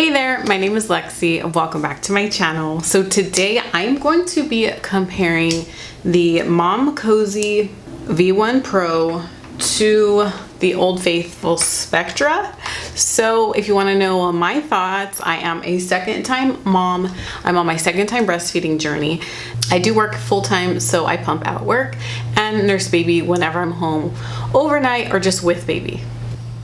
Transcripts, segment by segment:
Hey there, my name is Lexi and welcome back to my channel. So today I'm going to be comparing the Momcozy V1 Pro to the Old Faithful Spectra. So if you want to know my thoughts, I am a second-time mom. I'm on my second-time breastfeeding journey. I do work full-time, so I pump at work and nurse baby whenever I'm home overnight or just with baby.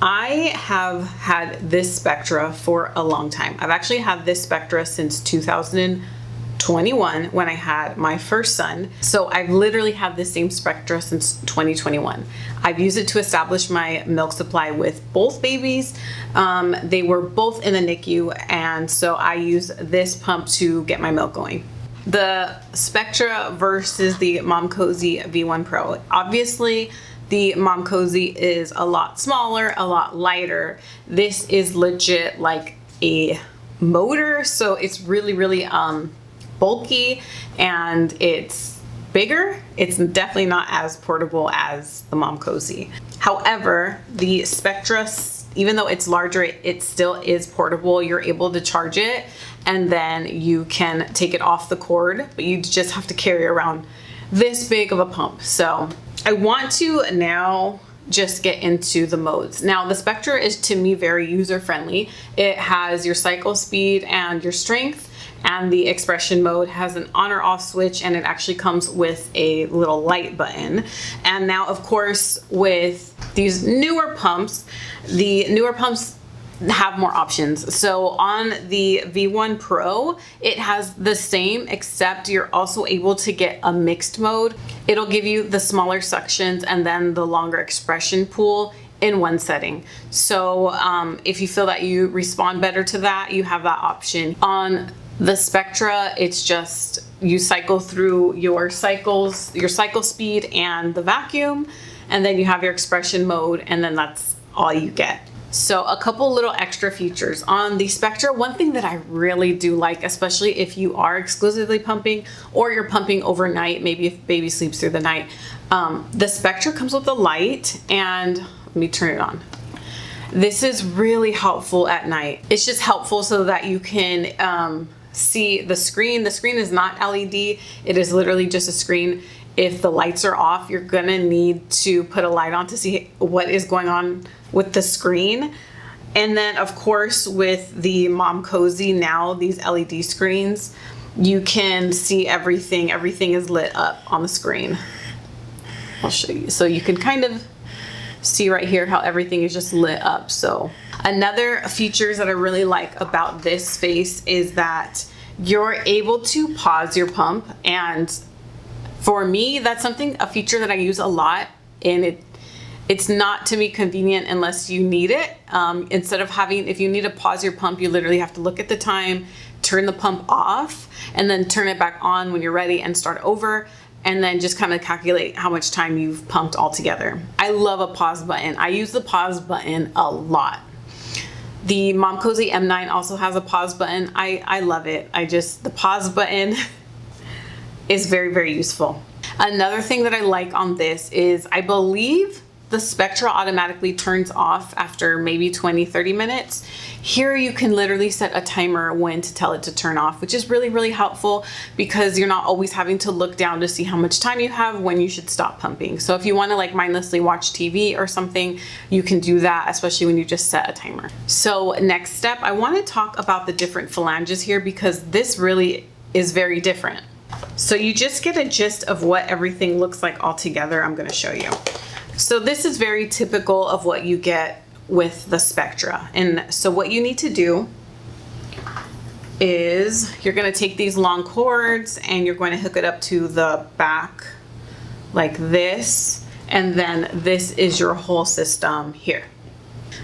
I have had this Spectra for a long time. I've actually had this Spectra since 2021 when I had my first son. So I've literally had the same Spectra since 2021. I've used it to establish my milk supply with both babies. They were both in the NICU, and so I use this pump to get my milk going. The Spectra versus the Momcozy V1 Pro. Obviously, the Momcozy is a lot smaller, a lot lighter. This is legit like a motor, so it's really bulky and it's bigger. It's definitely not as portable as the Momcozy. However, the Spectra, even though it's larger, it still is portable. You're able to charge it and then you can take it off the cord, but you just have to carry around this big of a pump. So I want to now just get into the modes. Now the Spectra is, to me, very user-friendly. It has your cycle speed and your strength, and the expression mode has an on or off switch, and it actually comes with a little light button. And now, of course, with these newer pumps, the newer pumps have more options. So on the V1 Pro, it has the same, except you're also able to get a mixed mode. It'll give you the smaller suctions and then the longer expression pool in one setting. So if you feel that you respond better to that, you have that option. On the Spectra, it's just you cycle through your cycles, your cycle speed and the vacuum, and then you have your expression mode, and then that's all you get. So a couple little extra features on the Spectra. One thing that I really do like, especially if you are exclusively pumping or you're pumping overnight, maybe if baby sleeps through the night, the Spectra comes with a light, and let me turn it on. This is really helpful at night. It's just helpful so that you can see the screen. The screen is not LED. It is literally just a screen. If the lights are off, you're gonna need to put a light on to see what is going on with the screen. And then of course with the Momcozy, now these LED screens, you can see everything. Everything is lit up on the screen. I'll show you. So you can kind of see right here how everything is just lit up. So another features that I really like about this face is that you're able to pause your pump, and for me, that's a feature that I use a lot, and it's not, to me, convenient unless you need it. Instead of having, if you need to pause your pump, you literally have to look at the time, turn the pump off, and then turn it back on when you're ready and start over, and then just kind of calculate how much time you've pumped altogether. I love a pause button. I use the pause button a lot. The Momcozy M9 also has a pause button. I love it. The pause button is very useful. Another thing that I like on this is I believe the Spectra automatically turns off after maybe 20-30 minutes. Here you can literally set a timer when to tell it to turn off, which is really helpful because you're not always having to look down to see how much time you have when you should stop pumping. So if you want to like mindlessly watch TV or something, you can do that, especially when you just set a timer. So next step, I want to talk about the different flanges here because this really is very different. So you just get a gist of what everything looks like all together. I'm going to show you. So this is very typical of what you get with the Spectra. And so what you need to do is you're going to take these long cords and you're going to hook it up to the back like this. And then this is your whole system here.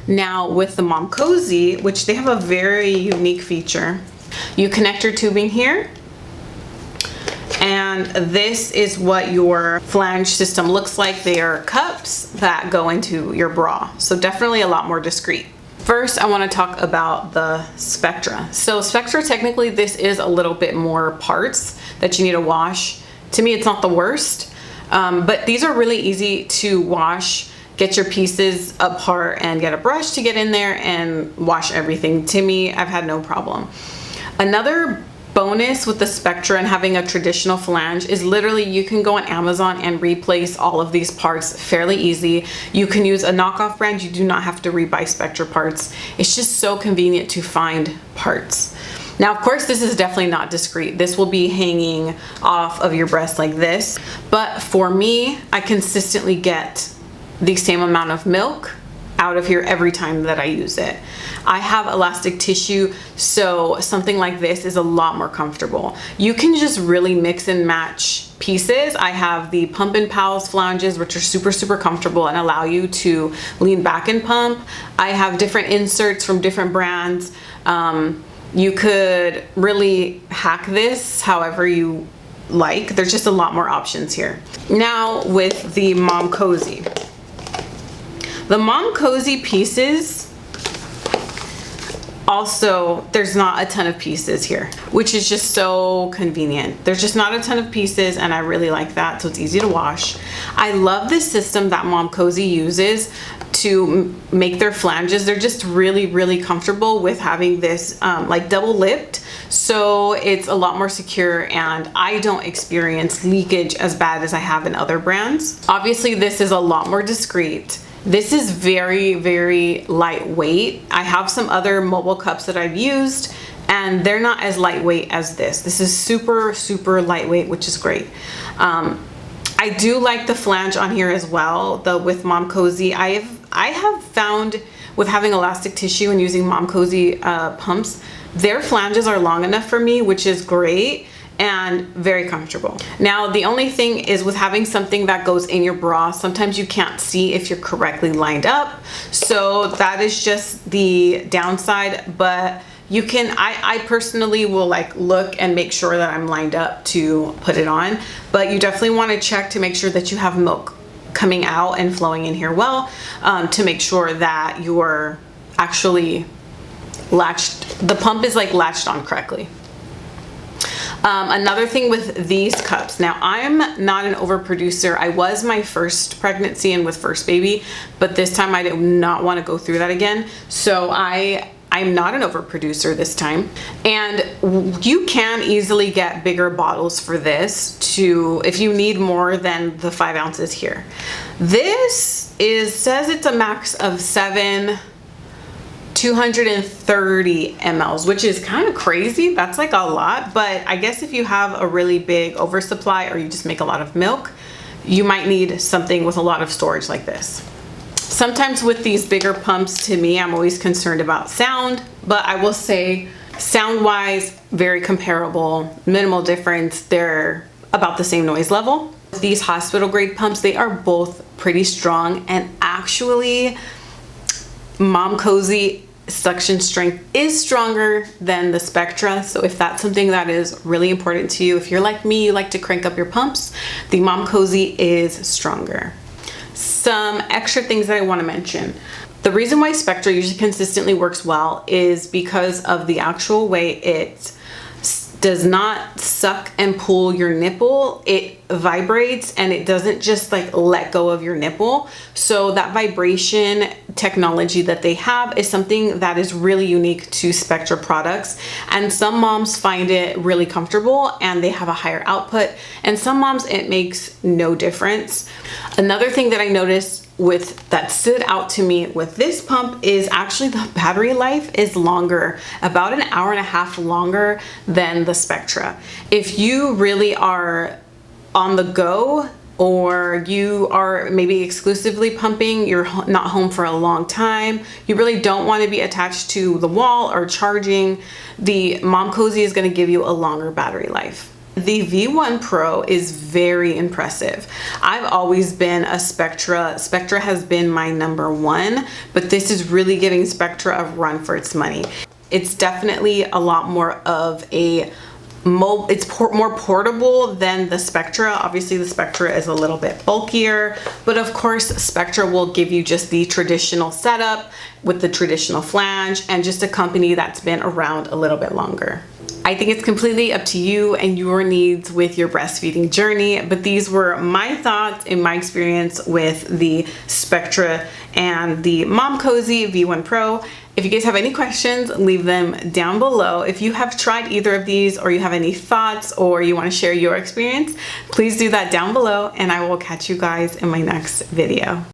Now with the Momcozy, which they have a very unique feature, you connect your tubing here. And this is what your flange system looks like. They are cups that go into your bra. So definitely a lot more discreet. First, I want to talk about the Spectra. So Spectra, technically, this is a little bit more parts that you need to wash. To me, it's not the worst, but these are really easy to wash, get your pieces apart and get a brush to get in there and wash everything. To me, I've had no problem. Another bonus with the Spectra and having a traditional flange is literally you can go on Amazon and replace all of these parts fairly easy. You can use a knockoff brand. You do not have to rebuy Spectra parts. It's just so convenient to find parts. Now, of course, this is definitely not discreet. This will be hanging off of your breast like this. But for me, I consistently get the same amount of milk out of here every time that I use it. I have elastic tissue, so something like this is a lot more comfortable. You can just really mix and match pieces. I have the Pump and Pals flanges, which are super comfortable and allow you to lean back and pump. I have different inserts from different brands. You could really hack this however you like. There's just a lot more options here. Now with the Momcozy. The Momcozy pieces, also, there's not a ton of pieces here, which is just so convenient. There's just not a ton of pieces, and I really like that, so it's easy to wash. I love this system that Momcozy uses to make their flanges. They're just really comfortable with having this like double lipped, so it's a lot more secure, and I don't experience leakage as bad as I have in other brands. Obviously, this is a lot more discreet. This is very lightweight. I have some other mobile cups that I've used, and they're not as lightweight as this. This is super lightweight, which is great. I do like the flange on here as well, though with Momcozy. I have found with having elastic tissue and using Momcozy pumps, their flanges are long enough for me, which is great and very comfortable. Now, the only thing is with having something that goes in your bra, sometimes you can't see if you're correctly lined up. So that is just the downside, but you can, I personally will like look and make sure that I'm lined up to put it on, but you definitely want to check to make sure that you have milk coming out and flowing in here well, to make sure that you're actually latched, the pump is like latched on correctly. Another thing with these cups, now I'm not an overproducer. I was my first pregnancy and with first baby, but this time I did not want to go through that again. So I'm not an overproducer this time. And you can easily get bigger bottles for this if you need more than the 5 ounces here. This says it's a max of 230 mLs, which is kind of crazy. That's like a lot, but I guess if you have a really big oversupply or you just make a lot of milk, you might need something with a lot of storage like this. Sometimes with these bigger pumps, to me, I'm always concerned about sound, but I will say sound wise, very comparable, minimal difference. They're about the same noise level. These hospital grade pumps, they are both pretty strong, and actually Momcozy suction strength is stronger than the Spectra. So if that's something that is really important to you, if you're like me, you like to crank up your pumps, the Momcozy is stronger. Some extra things that I want to mention. The reason why Spectra usually consistently works well is because of the actual way it does not suck and pull your nipple. It vibrates and it doesn't just like let go of your nipple. So that vibration technology that they have is something that is really unique to Spectra products. And some moms find it really comfortable and they have a higher output. And some moms, it makes no difference. Another thing that I noticed that stood out to me with this pump is actually the battery life is longer, about an hour and a half longer than the Spectra. If you really are on the go, or you are maybe exclusively pumping, you're not home for a long time, you really don't want to be attached to the wall or charging, the Momcozy is going to give you a longer battery life. The V1 Pro is very impressive. I've always been a Spectra. Spectra has been my #1, but this is really giving Spectra a run for its money. It's definitely a lot more of a more portable than the Spectra. Obviously the Spectra is a little bit bulkier, but of course Spectra will give you just the traditional setup with the traditional flange and just a company that's been around a little bit longer. I think it's completely up to you and your needs with your breastfeeding journey, but these were my thoughts and my experience with the Spectra and the Momcozy V1 Pro. If you guys have any questions, leave them down below. If you have tried either of these or you have any thoughts or you want to share your experience, please do that down below and I will catch you guys in my next video.